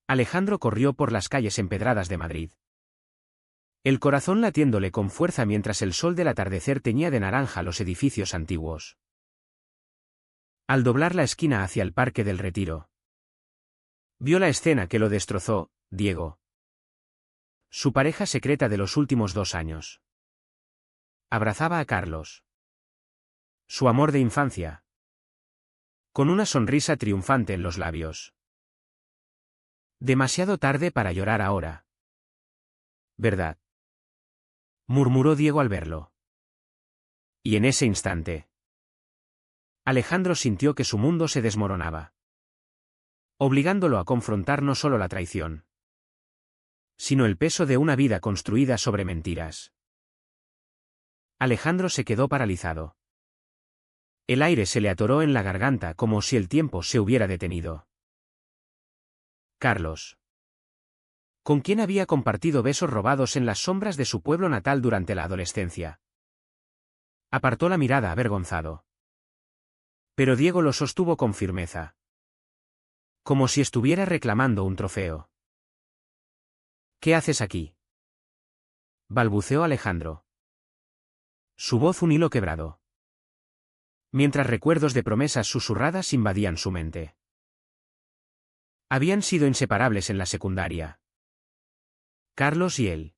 Alejandro corrió por las calles empedradas de Madrid. El corazón latiéndole con fuerza mientras el sol del atardecer teñía de naranja los edificios antiguos. Al doblar la esquina hacia el Parque del Retiro, vio la escena que lo destrozó, Diego. Su pareja secreta de los últimos 2 años. Abrazaba a Carlos. Su amor de infancia. Con una sonrisa triunfante en los labios. Demasiado tarde para llorar ahora. ¿Verdad? Murmuró Diego al verlo. Y en ese instante, Alejandro sintió que su mundo se desmoronaba, obligándolo a confrontar no solo la traición, sino el peso de una vida construida sobre mentiras. Alejandro se quedó paralizado. El aire se le atoró en la garganta como si el tiempo se hubiera detenido. Carlos. ¿Con quién había compartido besos robados en las sombras de su pueblo natal durante la adolescencia? Apartó la mirada avergonzado. Pero Diego lo sostuvo con firmeza. Como si estuviera reclamando un trofeo. ¿Qué haces aquí?, balbuceó Alejandro. Su voz un hilo quebrado. Mientras recuerdos de promesas susurradas invadían su mente. Habían sido inseparables en la secundaria, Carlos y él.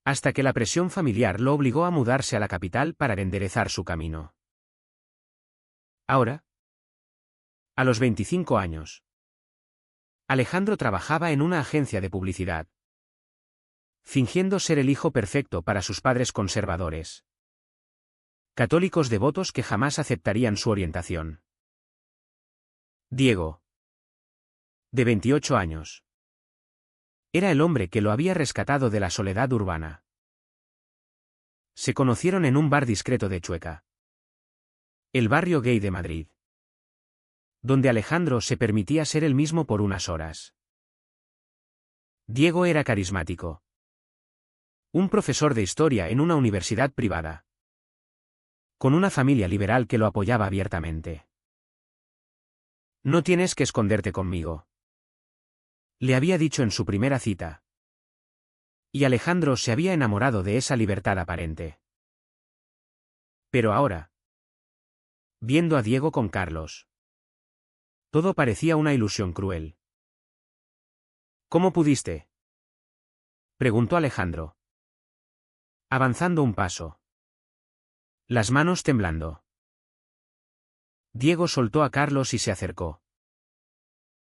Hasta que la presión familiar lo obligó a mudarse a la capital para enderezar su camino. Ahora, a los 25 años, Alejandro trabajaba en una agencia de publicidad, fingiendo ser el hijo perfecto para sus padres conservadores, católicos devotos que jamás aceptarían su orientación. Diego, de 28 años, era el hombre que lo había rescatado de la soledad urbana. Se conocieron en un bar discreto de Chueca, el barrio gay de Madrid, donde Alejandro se permitía ser él mismo por unas horas. Diego era carismático. Un profesor de historia en una universidad privada, con una familia liberal que lo apoyaba abiertamente. No tienes que esconderte conmigo, le había dicho en su primera cita. Y Alejandro se había enamorado de esa libertad aparente. Pero ahora, viendo a Diego con Carlos, todo parecía una ilusión cruel. ¿Cómo pudiste?, preguntó Alejandro, avanzando un paso, las manos temblando. Diego soltó a Carlos y se acercó,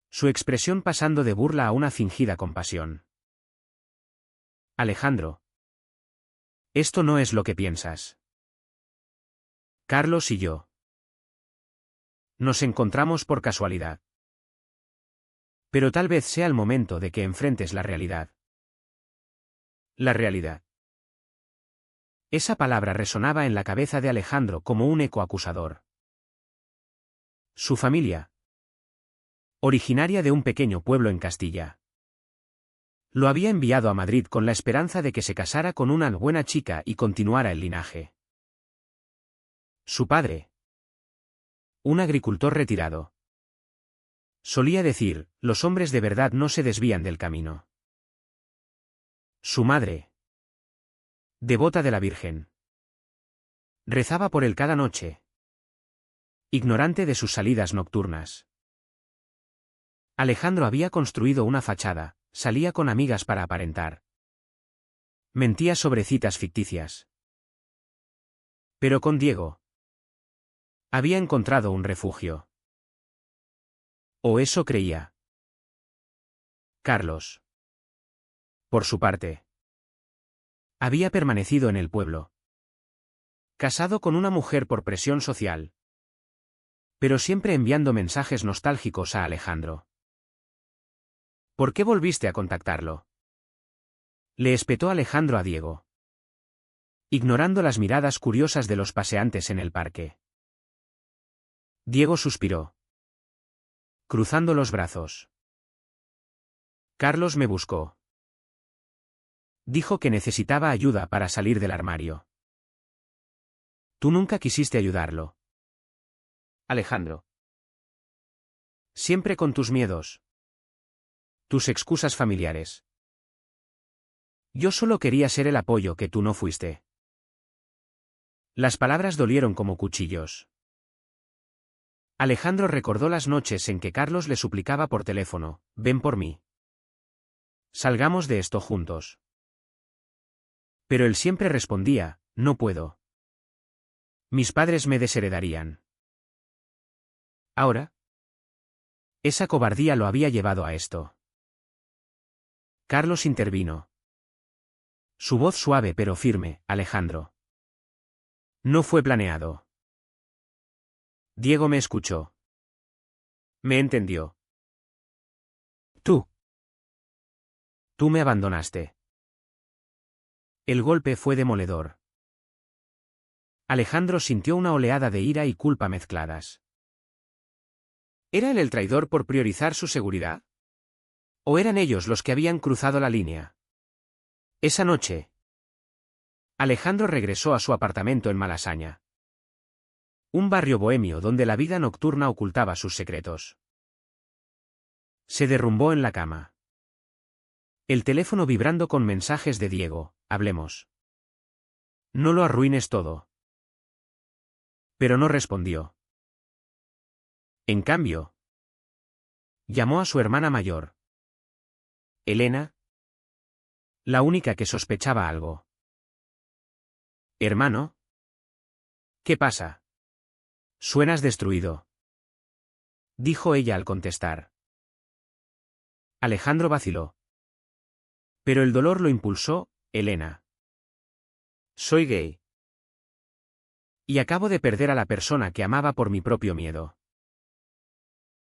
su expresión pasando de burla a una fingida compasión. Alejandro, esto no es lo que piensas. Carlos y yo nos encontramos por casualidad. Pero tal vez sea el momento de que enfrentes la realidad. La realidad. Esa palabra resonaba en la cabeza de Alejandro como un eco acusador. Su familia, originaria de un pequeño pueblo en Castilla, lo había enviado a Madrid con la esperanza de que se casara con una buena chica y continuara el linaje. Su padre, un agricultor retirado, solía decir, los hombres de verdad no se desvían del camino. Su madre, devota de la Virgen, rezaba por él cada noche, ignorante de sus salidas nocturnas. Alejandro había construido una fachada, salía con amigas para aparentar. Mentía sobre citas ficticias. Pero con Diego había encontrado un refugio. O eso creía. Carlos, por su parte, había permanecido en el pueblo, casado con una mujer por presión social, pero siempre enviando mensajes nostálgicos a Alejandro. ¿Por qué volviste a contactarlo?, le espetó Alejandro a Diego, ignorando las miradas curiosas de los paseantes en el parque. Diego suspiró, cruzando los brazos. Carlos me buscó. Dijo que necesitaba ayuda para salir del armario. Tú nunca quisiste ayudarlo, Alejandro. Siempre con tus miedos. Tus excusas familiares. Yo solo quería ser el apoyo que tú no fuiste. Las palabras dolieron como cuchillos. Alejandro recordó las noches en que Carlos le suplicaba por teléfono, ven por mí. Salgamos de esto juntos. Pero él siempre respondía, no puedo. Mis padres me desheredarían. Ahora, esa cobardía lo había llevado a esto. Carlos intervino. Su voz suave pero firme, Alejandro. No fue planeado. Diego me escuchó. Me entendió. Tú. Tú me abandonaste. El golpe fue demoledor. Alejandro sintió una oleada de ira y culpa mezcladas. ¿Era él el traidor por priorizar su seguridad? ¿O eran ellos los que habían cruzado la línea? Esa noche, Alejandro regresó a su apartamento en Malasaña. Un barrio bohemio donde la vida nocturna ocultaba sus secretos. Se derrumbó en la cama. El teléfono vibrando con mensajes de Diego, hablemos. No lo arruines todo. Pero no respondió. En cambio, llamó a su hermana mayor. Elena, la única que sospechaba algo. Hermano. ¿Qué pasa? Suenas destruido. Dijo ella al contestar. Alejandro vaciló. Pero el dolor lo impulsó, Elena. Soy gay. Y acabo de perder a la persona que amaba por mi propio miedo.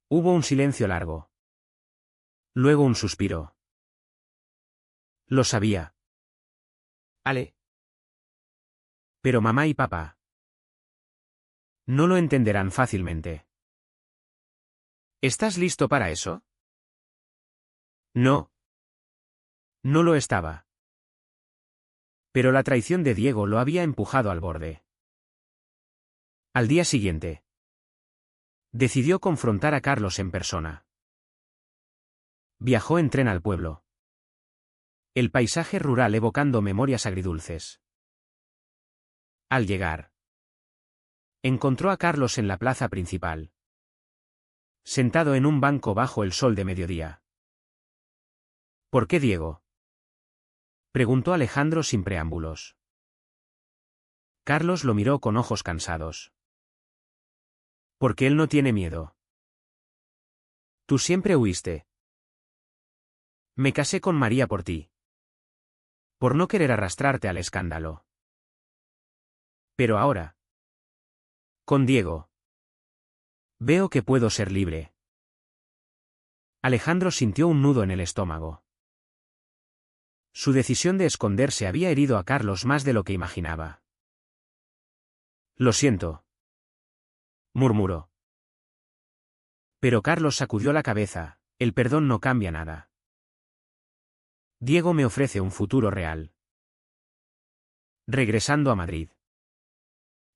Hubo un silencio largo. Luego un suspiro. Lo sabía. Ale. Pero mamá y papá no lo entenderán fácilmente. ¿Estás listo para eso? No. No lo estaba. Pero la traición de Diego lo había empujado al borde. Al día siguiente, decidió confrontar a Carlos en persona. Viajó en tren al pueblo. El paisaje rural evocando memorias agridulces. Al llegar, encontró a Carlos en la plaza principal, sentado en un banco bajo el sol de mediodía. ¿Por qué Diego? Preguntó Alejandro sin preámbulos. Carlos lo miró con ojos cansados. Porque él no tiene miedo. Tú siempre huiste. Me casé con María por ti. Por no querer arrastrarte al escándalo. Pero ahora, con Diego, veo que puedo ser libre. Alejandro sintió un nudo en el estómago. Su decisión de esconderse había herido a Carlos más de lo que imaginaba. Lo siento, murmuró. Pero Carlos sacudió la cabeza, el perdón no cambia nada. Diego me ofrece un futuro real. Regresando a Madrid,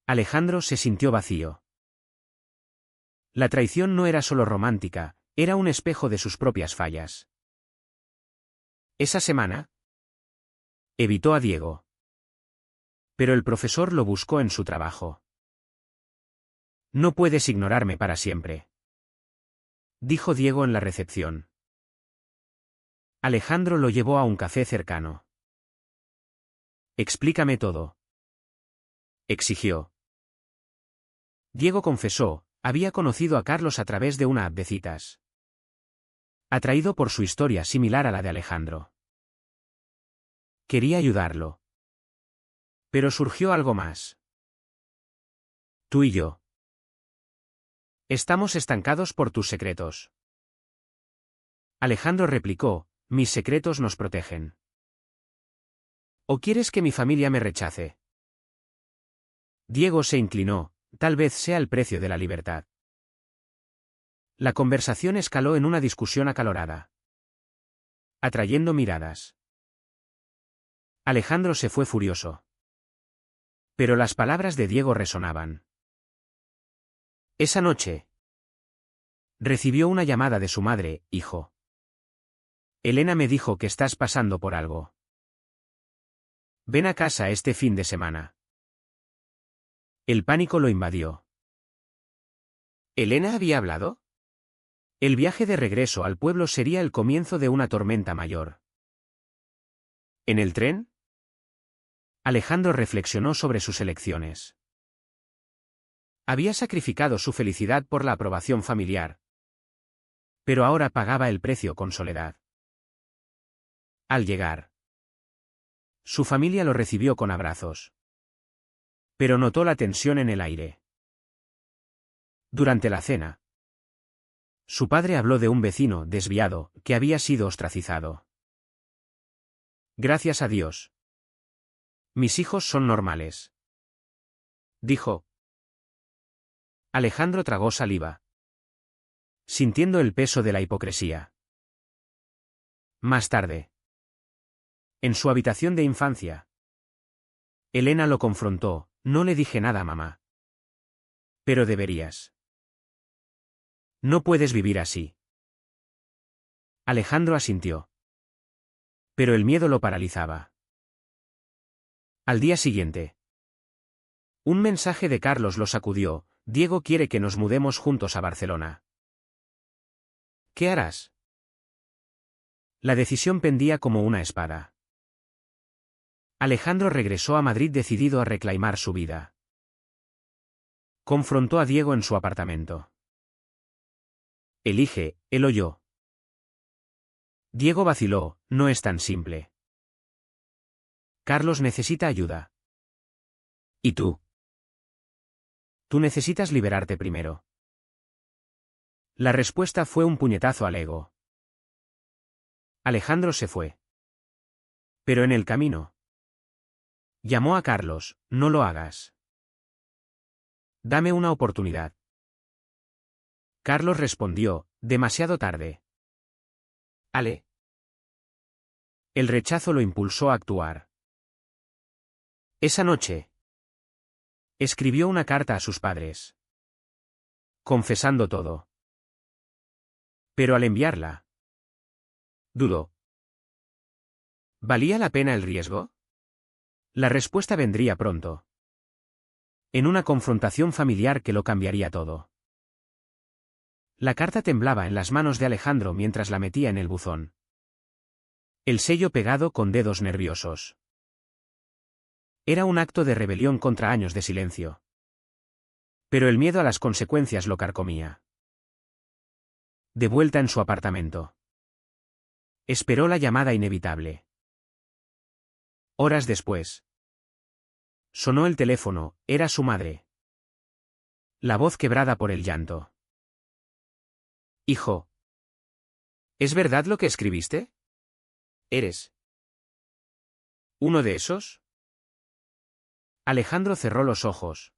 Alejandro se sintió vacío. La traición no era solo romántica, era un espejo de sus propias fallas. Esa semana, evitó a Diego. Pero el profesor lo buscó en su trabajo. No puedes ignorarme para siempre, dijo Diego en la recepción. Alejandro lo llevó a un café cercano. Explícame todo, exigió. Diego confesó, había conocido a Carlos a través de una app de citas. Atraído por su historia similar a la de Alejandro. Quería ayudarlo. Pero surgió algo más. Tú y yo. Estamos estancados por tus secretos. Alejandro replicó, mis secretos nos protegen. ¿O quieres que mi familia me rechace? Diego se inclinó, tal vez sea el precio de la libertad. La conversación escaló en una discusión acalorada, atrayendo miradas. Alejandro se fue furioso. Pero las palabras de Diego resonaban. Esa noche, recibió una llamada de su madre, hijo. Elena me dijo que estás pasando por algo. Ven a casa este fin de semana. El pánico lo invadió. ¿Elena había hablado? El viaje de regreso al pueblo sería el comienzo de una tormenta mayor. ¿En el tren? Alejandro reflexionó sobre sus elecciones. Había sacrificado su felicidad por la aprobación familiar. Pero ahora pagaba el precio con soledad. Al llegar, su familia lo recibió con abrazos. Pero notó la tensión en el aire. Durante la cena, su padre habló de un vecino desviado que había sido ostracizado. Gracias a Dios. Mis hijos son normales. Dijo. Alejandro tragó saliva, sintiendo el peso de la hipocresía. Más tarde, en su habitación de infancia, Elena lo confrontó. No le dije nada a mamá. Pero deberías. No puedes vivir así. Alejandro asintió. Pero el miedo lo paralizaba. Al día siguiente, un mensaje de Carlos lo sacudió. Diego quiere que nos mudemos juntos a Barcelona. ¿Qué harás? La decisión pendía como una espada. Alejandro regresó a Madrid decidido a reclamar su vida. Confrontó a Diego en su apartamento. Elige, él o yo. Diego vaciló, no es tan simple. Carlos necesita ayuda. ¿Y tú? Tú necesitas liberarte primero. La respuesta fue un puñetazo al ego. Alejandro se fue. Pero en el camino, llamó a Carlos. No lo hagas. Dame una oportunidad. Carlos respondió, demasiado tarde. Ale. El rechazo lo impulsó a actuar. Esa noche, escribió una carta a sus padres, confesando todo. Pero al enviarla, dudó. ¿Valía la pena el riesgo? La respuesta vendría pronto. En una confrontación familiar que lo cambiaría todo. La carta temblaba en las manos de Alejandro mientras la metía en el buzón. El sello pegado con dedos nerviosos. Era un acto de rebelión contra años de silencio. Pero el miedo a las consecuencias lo carcomía. De vuelta en su apartamento, esperó la llamada inevitable. Horas después, sonó el teléfono. Era su madre. La voz quebrada por el llanto. Hijo. ¿Es verdad lo que escribiste? ¿Eres uno de esos? Alejandro cerró los ojos.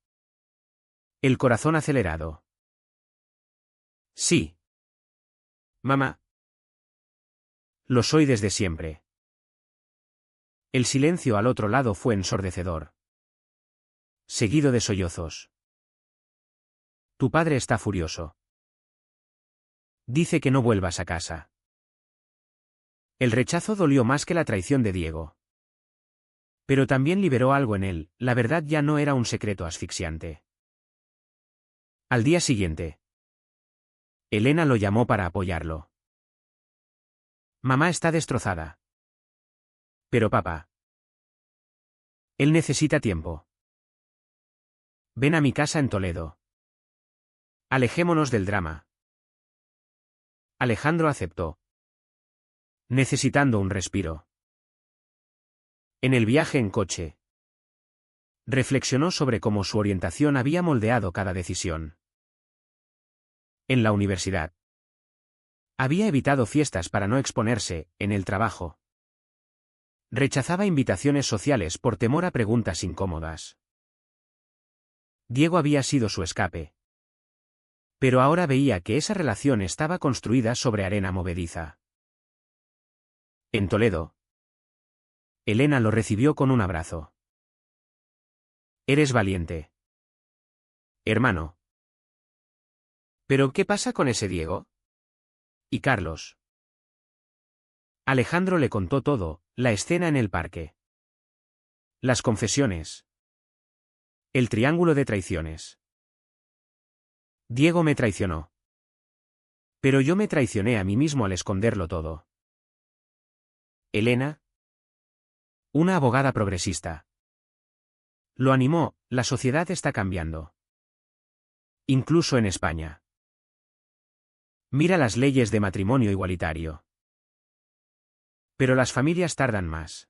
El corazón acelerado. Sí. Mamá. Lo soy desde siempre. El silencio al otro lado fue ensordecedor, seguido de sollozos. Tu padre está furioso. Dice que no vuelvas a casa. El rechazo dolió más que la traición de Diego. Pero también liberó algo en él. La verdad ya no era un secreto asfixiante. Al día siguiente, Elena lo llamó para apoyarlo. Mamá está destrozada. Pero papá. Él necesita tiempo. Ven a mi casa en Toledo. Alejémonos del drama. Alejandro aceptó, necesitando un respiro. En el viaje en coche, reflexionó sobre cómo su orientación había moldeado cada decisión. En la universidad, había evitado fiestas para no exponerse. En el trabajo, rechazaba invitaciones sociales por temor a preguntas incómodas. Diego había sido su escape. Pero ahora veía que esa relación estaba construida sobre arena movediza. En Toledo, Elena lo recibió con un abrazo. Eres valiente, hermano. ¿Pero qué pasa con ese Diego? ¿Y Carlos? Alejandro le contó todo, la escena en el parque. Las confesiones. El triángulo de traiciones. Diego me traicionó. Pero yo me traicioné a mí mismo al esconderlo todo. Elena. Una abogada progresista. Lo animó, la sociedad está cambiando. Incluso en España. Mira las leyes de matrimonio igualitario. Pero las familias tardan más.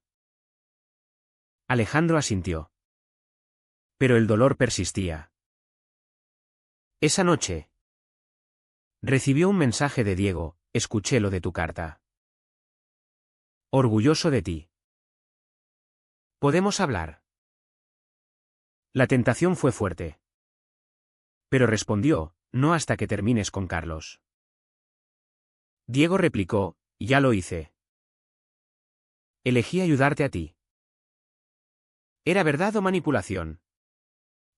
Alejandro asintió. Pero el dolor persistía. Esa noche. Recibió un mensaje de Diego, escuché lo de tu carta. Orgulloso de ti. ¿Podemos hablar? La tentación fue fuerte. Pero respondió, no hasta que termines con Carlos. Diego replicó, ya lo hice. Elegí ayudarte a ti. ¿Era verdad o manipulación?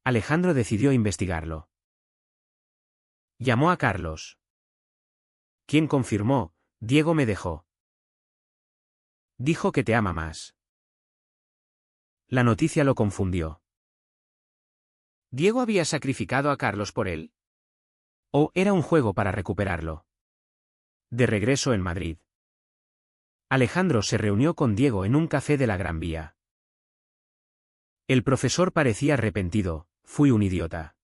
Alejandro decidió investigarlo. Llamó a Carlos. Quien confirmó, Diego me dejó. Dijo que te ama más. La noticia lo confundió. ¿Diego había sacrificado a Carlos por él? ¿O era un juego para recuperarlo? De regreso en Madrid. Alejandro se reunió con Diego en un café de la Gran Vía. El profesor parecía arrepentido, fui un idiota.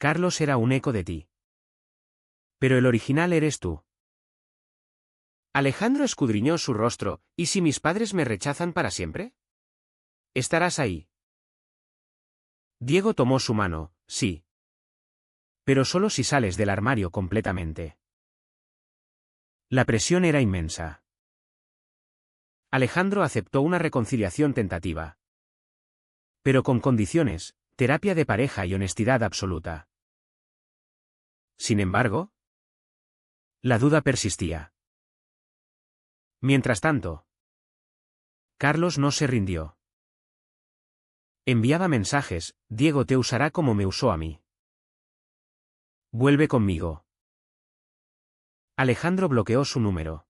Carlos era un eco de ti. Pero el original eres tú. Alejandro escudriñó su rostro, ¿y si mis padres me rechazan para siempre? ¿Estarás ahí? Diego tomó su mano, sí. Pero solo si sales del armario completamente. La presión era inmensa. Alejandro aceptó una reconciliación tentativa. Pero con condiciones, terapia de pareja y honestidad absoluta. Sin embargo, la duda persistía. Mientras tanto, Carlos no se rindió. Enviaba mensajes, Diego te usará como me usó a mí. Vuelve conmigo. Alejandro bloqueó su número.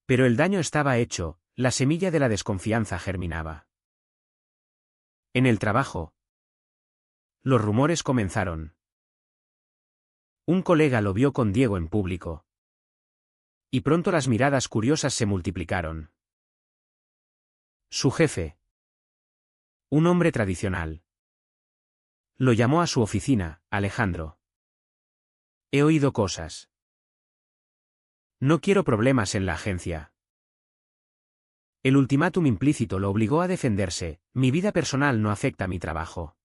Pero el daño estaba hecho, la semilla de la desconfianza germinaba. En el trabajo. Los rumores comenzaron. Un colega lo vio con Diego en público. Y pronto las miradas curiosas se multiplicaron. Su jefe. Un hombre tradicional. Lo llamó a su oficina, Alejandro. He oído cosas. No quiero problemas en la agencia. El ultimátum implícito lo obligó a defenderse, mi vida personal no afecta a mi trabajo.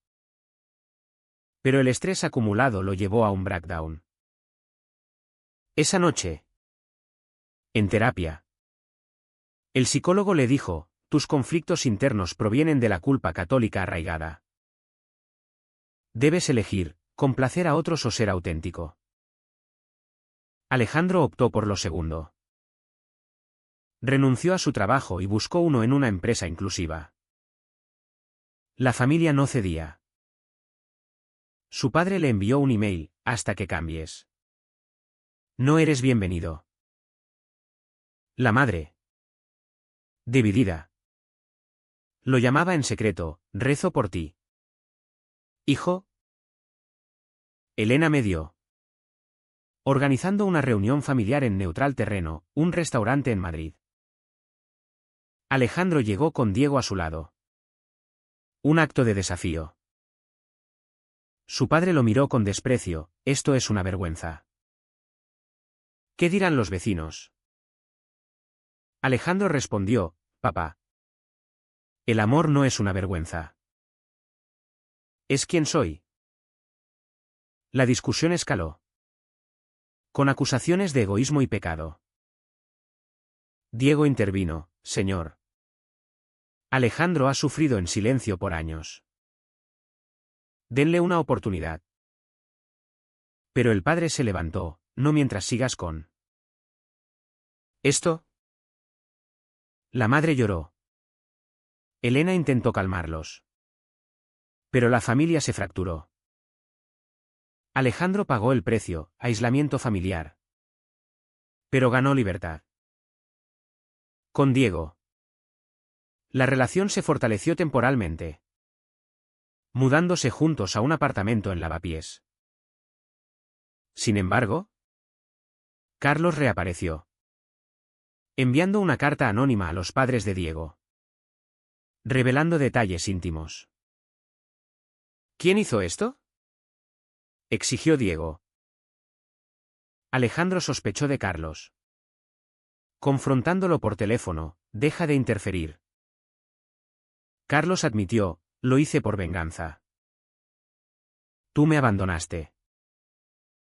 Pero el estrés acumulado lo llevó a un breakdown. Esa noche. En terapia. El psicólogo le dijo, tus conflictos internos provienen de la culpa católica arraigada. Debes elegir, complacer a otros o ser auténtico. Alejandro optó por lo segundo. Renunció a su trabajo y buscó uno en una empresa inclusiva. La familia no cedía. Su padre le envió un email, hasta que cambies. No eres bienvenido. La madre. Dividida. Lo llamaba en secreto, rezo por ti. Hijo. Elena me dio. Organizando una reunión familiar en Neutral Terreno, un restaurante en Madrid. Alejandro llegó con Diego a su lado. Un acto de desafío. Su padre lo miró con desprecio, esto es una vergüenza. ¿Qué dirán los vecinos? Alejandro respondió, papá. El amor no es una vergüenza. Es quien soy. La discusión escaló. Con acusaciones de egoísmo y pecado. Diego intervino, señor. Alejandro ha sufrido en silencio por años. Denle una oportunidad. Pero el padre se levantó, no mientras sigas con esto. La madre lloró. Elena intentó calmarlos. Pero la familia se fracturó. Alejandro pagó el precio, aislamiento familiar. Pero ganó libertad. Con Diego. La relación se fortaleció temporalmente, mudándose juntos a un apartamento en Lavapiés. Sin embargo, Carlos reapareció, enviando una carta anónima a los padres de Diego, revelando detalles íntimos. ¿Quién hizo esto?, exigió Diego. Alejandro sospechó de Carlos. Confrontándolo por teléfono, deja de interferir. Carlos admitió, lo hice por venganza. Tú me abandonaste.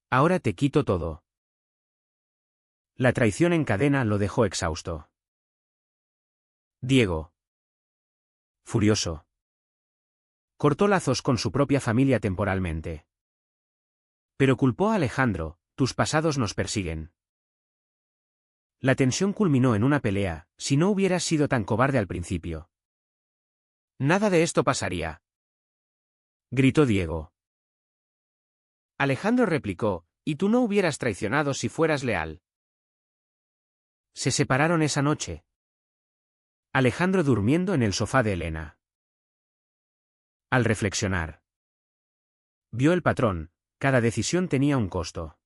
Ahora te quito todo. La traición en cadena lo dejó exhausto. Diego, furioso, cortó lazos con su propia familia temporalmente. Pero culpó a Alejandro, tus pasados nos persiguen. La tensión culminó en una pelea, si no hubieras sido tan cobarde al principio. Nada de esto pasaría, gritó Diego. Alejandro replicó, y tú no hubieras traicionado si fueras leal. Se separaron esa noche. Alejandro durmiendo en el sofá de Elena. Al reflexionar, vio el patrón, cada decisión tenía un costo.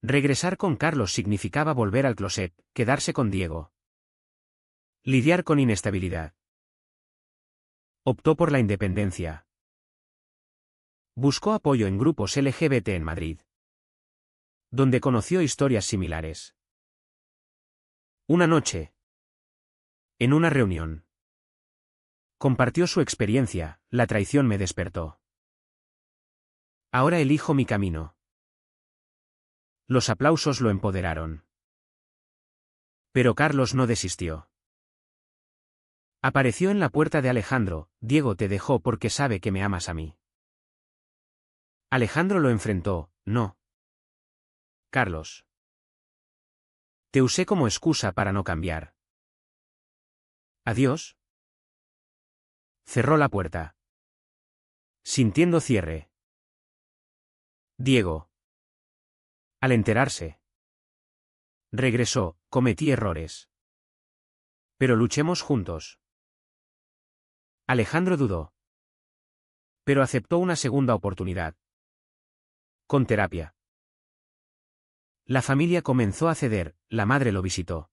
Regresar con Carlos significaba volver al closet, quedarse con Diego. Lidiar con inestabilidad. Optó por la independencia. Buscó apoyo en grupos LGBT en Madrid, donde conoció historias similares. Una noche, en una reunión, compartió su experiencia, la traición me despertó. Ahora elijo mi camino. Los aplausos lo empoderaron. Pero Carlos no desistió. Apareció en la puerta de Alejandro, Diego te dejó porque sabe que me amas a mí. Alejandro lo enfrentó, no. Carlos. Te usé como excusa para no cambiar. Adiós. Cerró la puerta, sintiendo cierre. Diego. Al enterarse, regresó, cometí errores. Pero luchemos juntos. Alejandro dudó. Pero aceptó una segunda oportunidad. Con terapia. La familia comenzó a ceder, la madre lo visitó.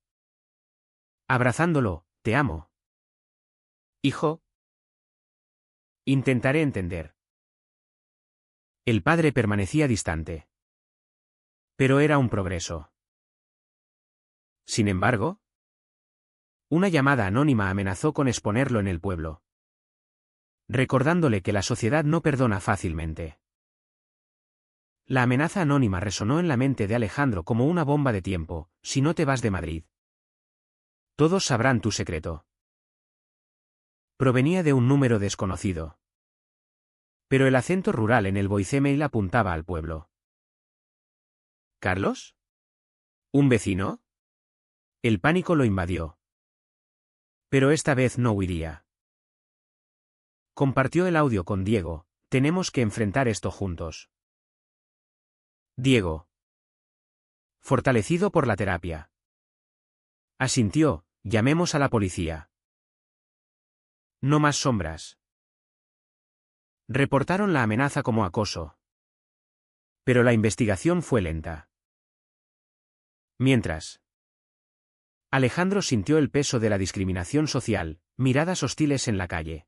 Abrazándolo, te amo. Hijo. Intentaré entender. El padre permanecía distante. Pero era un progreso. Sin embargo, una llamada anónima amenazó con exponerlo en el pueblo, recordándole que la sociedad no perdona fácilmente. La amenaza anónima resonó en la mente de Alejandro como una bomba de tiempo, si no te vas de Madrid, todos sabrán tu secreto. Provenía de un número desconocido. Pero el acento rural en el voicemail apuntaba al pueblo. ¿Carlos? ¿Un vecino? El pánico lo invadió. Pero esta vez no huiría. Compartió el audio con Diego, tenemos que enfrentar esto juntos. Diego. Fortalecido por la terapia. Asintió, llamemos a la policía. No más sombras. Reportaron la amenaza como acoso. Pero la investigación fue lenta. Mientras, Alejandro sintió el peso de la discriminación social, miradas hostiles en la calle.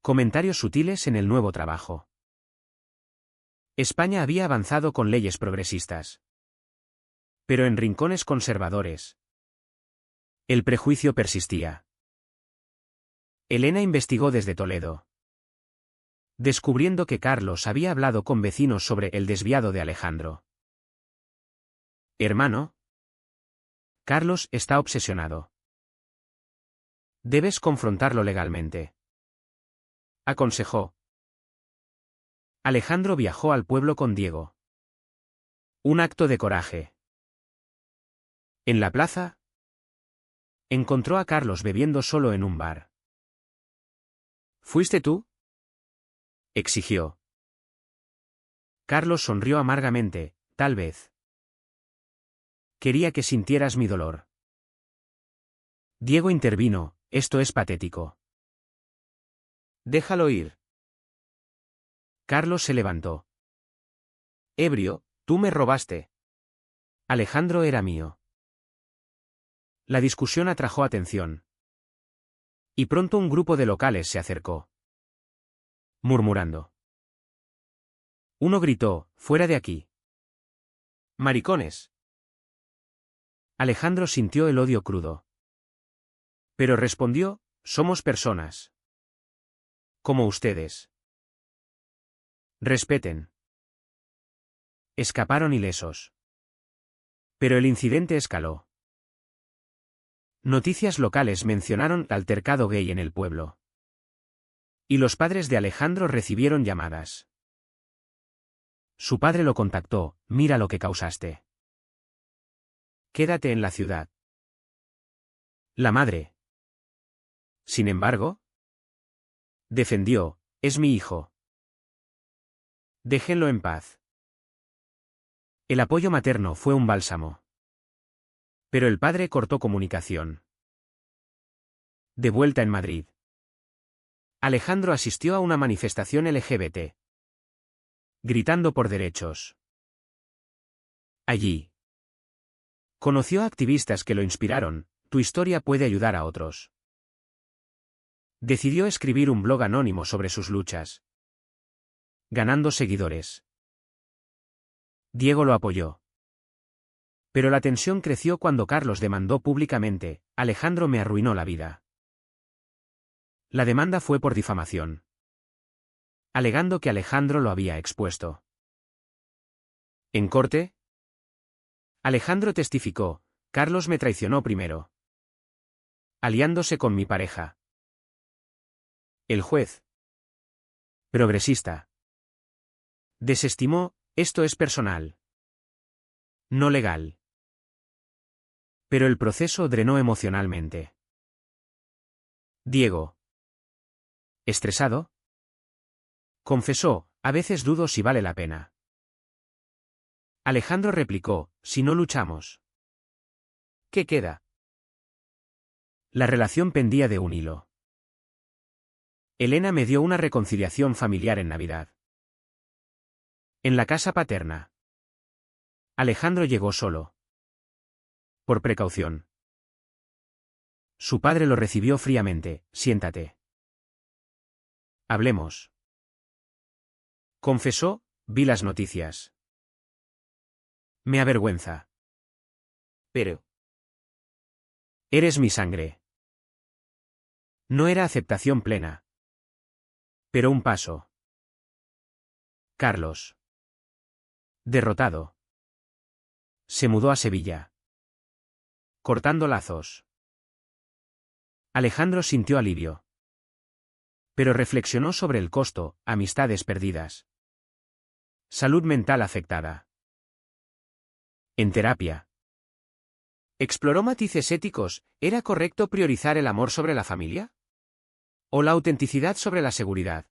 Comentarios sutiles en el nuevo trabajo. España había avanzado con leyes progresistas. Pero en rincones conservadores, el prejuicio persistía. Elena investigó desde Toledo, descubriendo que Carlos había hablado con vecinos sobre el desviado de Alejandro. Hermano, Carlos está obsesionado. Debes confrontarlo legalmente, aconsejó. Alejandro viajó al pueblo con Diego. Un acto de coraje. En la plaza, encontró a Carlos bebiendo solo en un bar. ¿Fuiste tú?, exigió. Carlos sonrió amargamente, tal vez. Quería que sintieras mi dolor. Diego intervino, esto es patético. Déjalo ir. Carlos se levantó. Ebrio, tú me robaste. Alejandro era mío. La discusión atrajo atención. Y pronto un grupo de locales se acercó. Murmurando. Uno gritó, fuera de aquí. Maricones. Alejandro sintió el odio crudo. Pero respondió, somos personas. Como ustedes. Respeten. Escaparon ilesos. Pero el incidente escaló. Noticias locales mencionaron altercado gay en el pueblo. Y los padres de Alejandro recibieron llamadas. Su padre lo contactó, mira lo que causaste. Quédate en la ciudad. La madre. Sin embargo, defendió, es mi hijo. Déjenlo en paz. El apoyo materno fue un bálsamo. Pero el padre cortó comunicación. De vuelta en Madrid. Alejandro asistió a una manifestación LGBT. Gritando por derechos. Allí. Conoció a activistas que lo inspiraron, tu historia puede ayudar a otros. Decidió escribir un blog anónimo sobre sus luchas. Ganando seguidores. Diego lo apoyó. Pero la tensión creció cuando Carlos demandó públicamente, Alejandro me arruinó la vida. La demanda fue por difamación. Alegando que Alejandro lo había expuesto. En corte, Alejandro testificó, Carlos me traicionó primero. Aliándose con mi pareja. El juez. Progresista. Desestimó, esto es personal. No legal. Pero el proceso drenó emocionalmente. Diego. ¿Estresado? Confesó, a veces dudo si vale la pena. Alejandro replicó, si no luchamos. ¿Qué queda? La relación pendía de un hilo. Elena me dio una reconciliación familiar en Navidad. En la casa paterna. Alejandro llegó solo. Por precaución. Su padre lo recibió fríamente, siéntate. Hablemos. Confesó, vi las noticias. Me avergüenza. Pero. Eres mi sangre. No era aceptación plena. Pero un paso. Carlos. Derrotado. Se mudó a Sevilla. Cortando lazos. Alejandro sintió alivio. Pero reflexionó sobre el costo, amistades perdidas. Salud mental afectada. En terapia. ¿Exploró matices éticos? ¿Era correcto priorizar el amor sobre la familia? ¿O la autenticidad sobre la seguridad?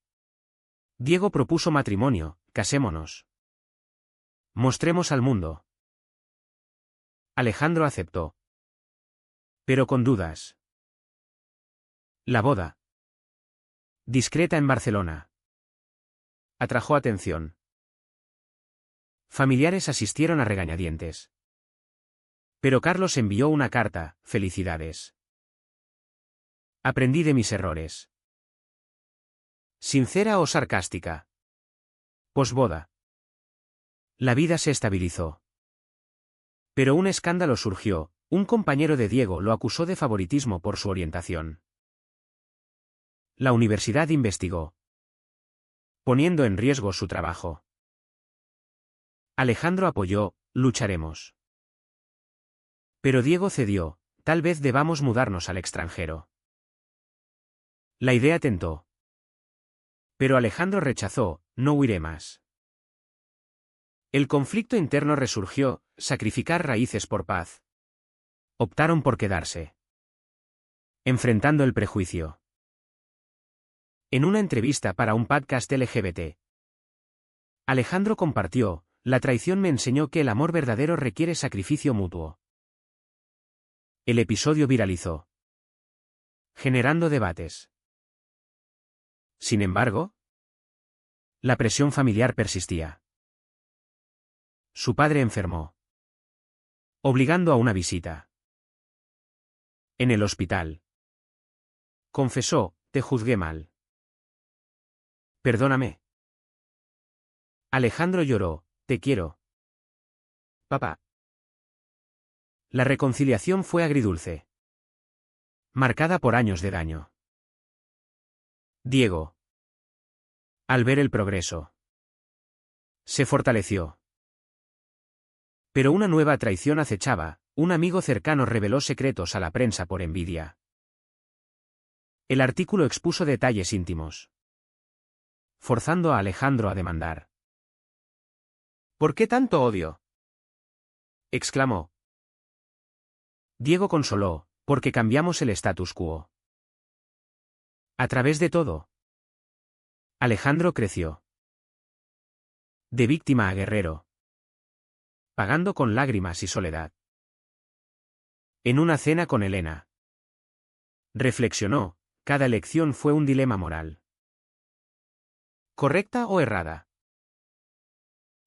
Diego propuso matrimonio, casémonos. Mostremos al mundo. Alejandro aceptó. Pero con dudas. La boda. Discreta en Barcelona. Atrajo atención. Familiares asistieron a regañadientes. Pero Carlos envió una carta, felicidades. Aprendí de mis errores. ¿Sincera o sarcástica? Posboda. La vida se estabilizó. Pero un escándalo surgió, un compañero de Diego lo acusó de favoritismo por su orientación. La universidad investigó. Poniendo en riesgo su trabajo. Alejandro apoyó, lucharemos. Pero Diego cedió, tal vez debamos mudarnos al extranjero. La idea tentó. Pero Alejandro rechazó, no huiré más. El conflicto interno resurgió, sacrificar raíces por paz. Optaron por quedarse. Enfrentando el prejuicio. En una entrevista para un podcast LGBT, Alejandro compartió, la traición me enseñó que el amor verdadero requiere sacrificio mutuo. El episodio viralizó, generando debates. Sin embargo, la presión familiar persistía. Su padre enfermó, obligando a una visita. En el hospital, confesó: te juzgué mal. Perdóname. Alejandro lloró: te quiero, papá. La reconciliación fue agridulce, marcada por años de daño. Diego, al ver el progreso, se fortaleció. Pero una nueva traición acechaba: un amigo cercano reveló secretos a la prensa por envidia. El artículo expuso detalles íntimos, forzando a Alejandro a demandar. ¿Por qué tanto odio?, exclamó. Diego consoló: porque cambiamos el status quo. A través de todo, Alejandro creció. De víctima a guerrero, pagando con lágrimas y soledad. En una cena con Elena, reflexionó: cada elección fue un dilema moral. ¿Correcta o errada?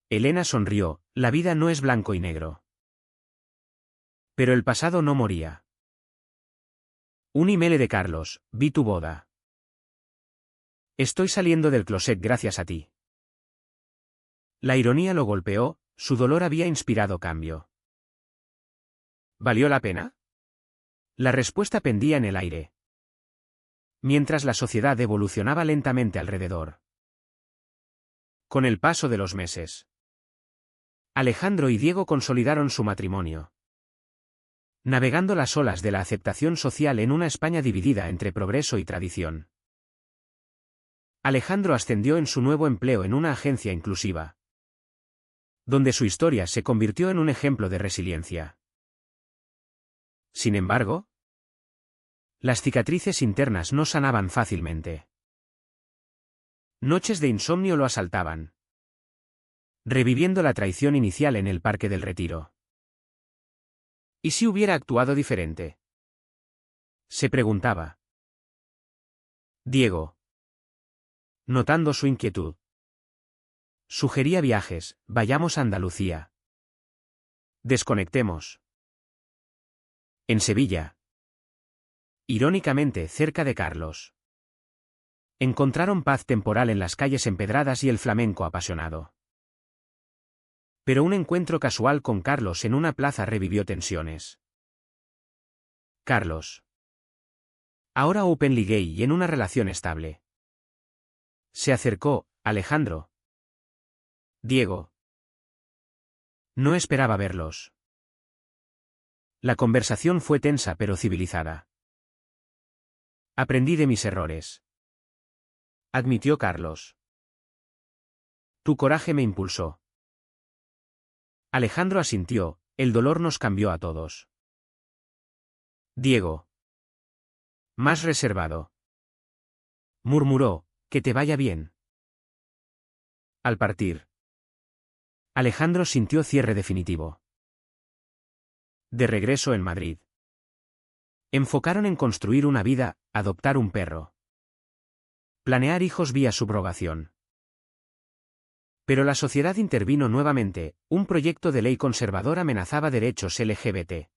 Elena sonrió: la vida no es blanco y negro. Pero el pasado no moría. Un email de Carlos: vi tu boda. Estoy saliendo del closet gracias a ti. La ironía lo golpeó: su dolor había inspirado cambio. ¿Valió la pena? La respuesta pendía en el aire, mientras la sociedad evolucionaba lentamente alrededor. Con el paso de los meses, Alejandro y Diego consolidaron su matrimonio, navegando las olas de la aceptación social en una España dividida entre progreso y tradición. Alejandro ascendió en su nuevo empleo en una agencia inclusiva, donde su historia se convirtió en un ejemplo de resiliencia. Sin embargo, las cicatrices internas no sanaban fácilmente. Noches de insomnio lo asaltaban, reviviendo la traición inicial en el Parque del Retiro. ¿Y si hubiera actuado diferente?, se preguntaba. Diego, notando su inquietud, sugería viajes: vayamos a Andalucía. Desconectemos. En Sevilla, irónicamente cerca de Carlos, encontraron paz temporal en las calles empedradas y el flamenco apasionado. Pero un encuentro casual con Carlos en una plaza revivió tensiones. Carlos, ahora openly gay y en una relación estable, se acercó: Alejandro. Diego no esperaba verlos. La conversación fue tensa pero civilizada. Aprendí de mis errores, admitió Carlos. Tu coraje me impulsó. Alejandro asintió: el dolor nos cambió a todos. Diego, más reservado, murmuró: que te vaya bien. Al partir, Alejandro sintió cierre definitivo. De regreso en Madrid, enfocaron en construir una vida, adoptar un perro, planear hijos vía subrogación. Pero la sociedad intervino nuevamente: un proyecto de ley conservador amenazaba derechos LGBT,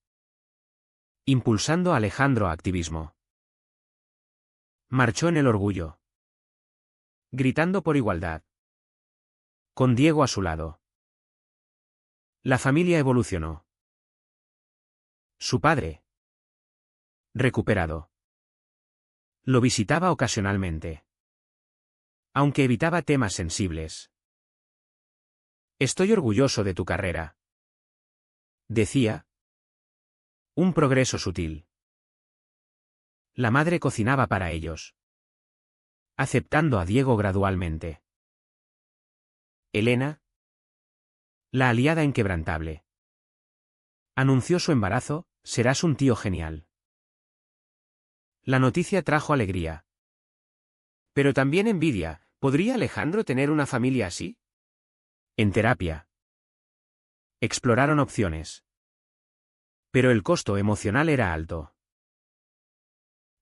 impulsando a Alejandro a activismo. Marchó en el orgullo, gritando por igualdad, con Diego a su lado. La familia evolucionó. Su padre, recuperado, lo visitaba ocasionalmente, aunque evitaba temas sensibles. Estoy orgulloso de tu carrera, decía. Un progreso sutil. La madre cocinaba para ellos, aceptando a Diego gradualmente. Elena, la aliada inquebrantable, anunció su embarazo: serás un tío genial. La noticia trajo alegría, pero también envidia: ¿podría Alejandro tener una familia así? En terapia, exploraron opciones. Pero el costo emocional era alto.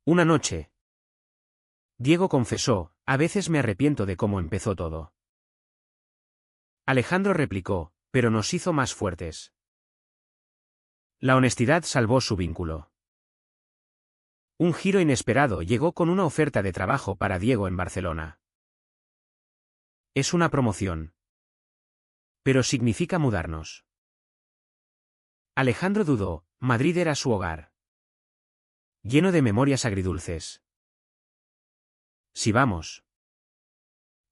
Una noche, Diego confesó, a veces me arrepiento de cómo empezó todo. Alejandro replicó, pero nos hizo más fuertes. La honestidad salvó su vínculo. Un giro inesperado llegó con una oferta de trabajo para Diego en Barcelona. Es una promoción. Pero significa mudarnos. Alejandro dudó, Madrid era su hogar. Lleno de memorias agridulces. Si vamos,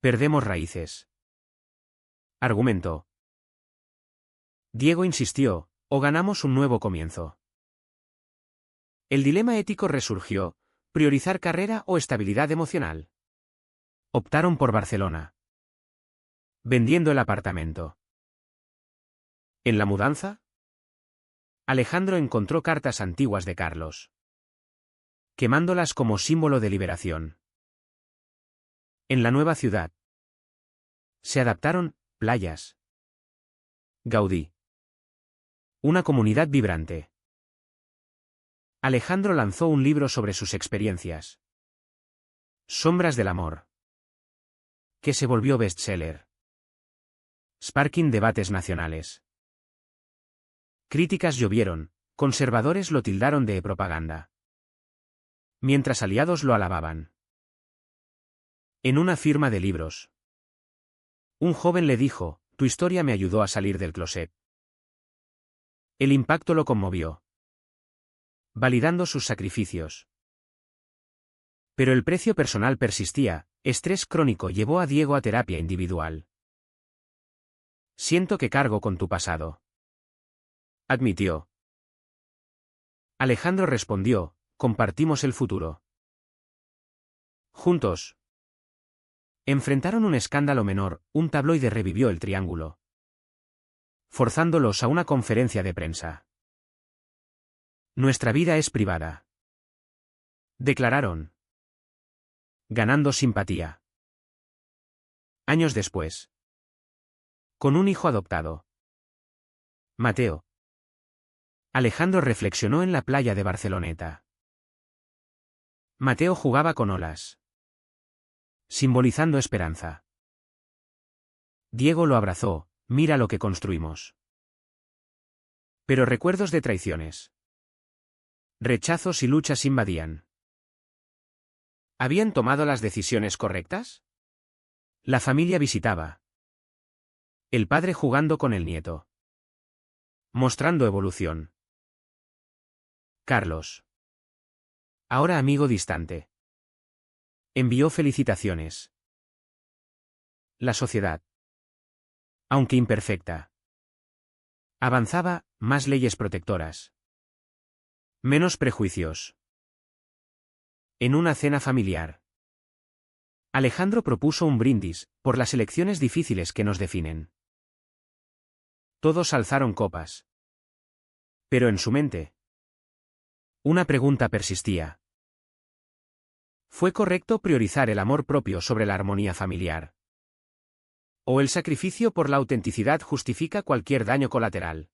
perdemos raíces. Argumentó. Diego insistió, o ganamos un nuevo comienzo. El dilema ético resurgió, priorizar carrera o estabilidad emocional. Optaron por Barcelona. Vendiendo el apartamento. ¿En la mudanza? Alejandro encontró cartas antiguas de Carlos. Quemándolas como símbolo de liberación. En la nueva ciudad. Se adaptaron, playas. Gaudí. Una comunidad vibrante. Alejandro lanzó un libro sobre sus experiencias. Sombras del amor. Que se volvió bestseller. Sparking debates nacionales. Críticas llovieron, conservadores lo tildaron de propaganda. Mientras aliados lo alababan. En una firma de libros. Un joven le dijo, tu historia me ayudó a salir del closet. El impacto lo conmovió. Validando sus sacrificios. Pero el precio personal persistía, estrés crónico llevó a Diego a terapia individual. Siento que cargo con tu pasado. Admitió. Alejandro respondió, compartimos el futuro. Juntos. Enfrentaron un escándalo menor, un tabloide revivió el triángulo. Forzándolos a una conferencia de prensa. Nuestra vida es privada. Declararon. Ganando simpatía. Años después. Con un hijo adoptado. Mateo. Alejandro reflexionó en la playa de Barceloneta. Mateo jugaba con olas. Simbolizando esperanza. Diego lo abrazó, mira lo que construimos. Pero recuerdos de traiciones. Rechazos y luchas invadían. ¿Habían tomado las decisiones correctas? La familia visitaba. El padre jugando con el nieto. Mostrando evolución. Carlos. Ahora amigo distante. Envió felicitaciones. La sociedad. Aunque imperfecta. Avanzaba, más leyes protectoras. Menos prejuicios. En una cena familiar. Alejandro propuso un brindis, por las elecciones difíciles que nos definen. Todos alzaron copas. Pero en su mente. Una pregunta persistía. ¿Fue correcto priorizar el amor propio sobre la armonía familiar? ¿O el sacrificio por la autenticidad justifica cualquier daño colateral?